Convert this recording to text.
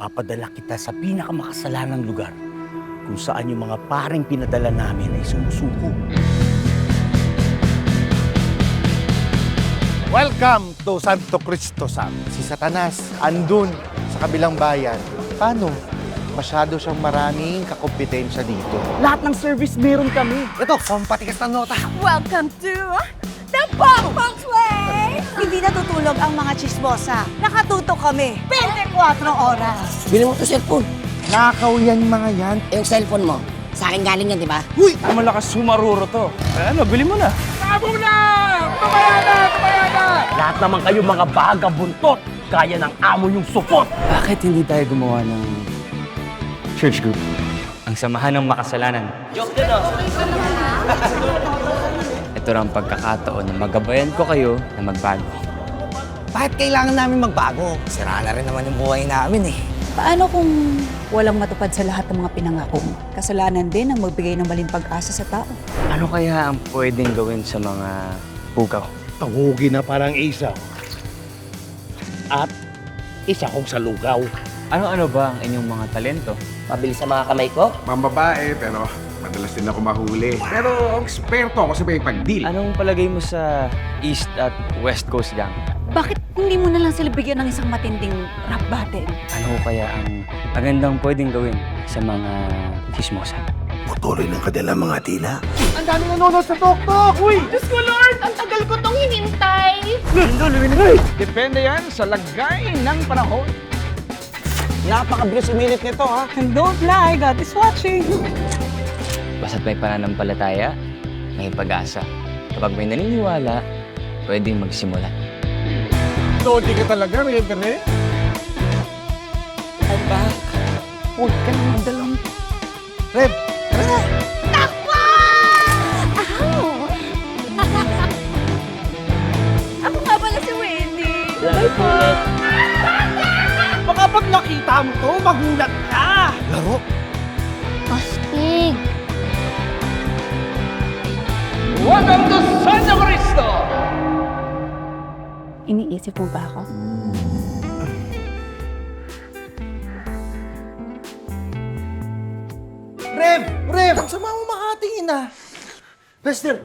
Papadala kita sa pinakamakasalanang lugar kung saan yung mga paring pinadala namin ay sumusuko. Welcome to Santo Cristo Sam. Si Satanas andun sa kabilang bayan. Paano? Masyado siyang maraming kakompetensya dito. Lahat ng service meron kami. Ito, pampatikas ng nota. Welcome to the Pongpong's Way! Hindi natutulog ang mga chismosa. Nakatutok kami 24 oras. Bili mo to cellphone. Nakaw yan mga yan. Yung cellphone mo, sa akin galing yan, di ba? Huy! Ay, malakas sumaruro to. Ano, bili mo na. Lahat naman kayo mga bagabuntot. Kaya ng amo yung supot. Bakit hindi tayo gumawa ng church group? Ang samahan ng makasalanan. Ito ang pagkakataon na magabayan ko kayo na magbago. Bakit kailangan namin magbago? Sira na rin naman yung buhay namin eh. Paano kung walang matupad sa lahat ng mga pinangako mo? Kasalanan din ang magbigay ng maling pag-asa sa tao. Ano kaya ang pwedeng gawin sa mga pugaw? Pangugi na parang isaw. At isa kong salugaw. Ano-ano ba ang inyong mga talento? Mabilis sa mga kamay ko? Mambabae, pero madalas din ako mahuli. Pero ang eksperto ako sa may pag-deal. Anong palagay mo sa East at West Coast gang? Bakit hindi mo na lang sila bigyan ng isang matinding rap battle? Ano kaya ang magandang pwedeng gawin sa mga chismosa? Patuloy ng kanilang mga tila. Diyos ko, Lord! Ang tagal ko tong hinintay! Depende yan sa lagay ng panahon. Napakabilis umilit nito ha. And don't lie, God is watching. Basta't may pananampalataya, may pag-asa. Kapag may naniniwala, pwedeng magsimula. Lodi ka talaga, Reverend. Huwag ka nang magdalong. Reb! Ako nga pala si Wendy. Baka pag nakita mo to, magulat ka. Laro! Astig! Welcome to Santo Cristo! Iniisip mo ba ako? Reb! Reb! Ang sama mo makatingin ah. Bester,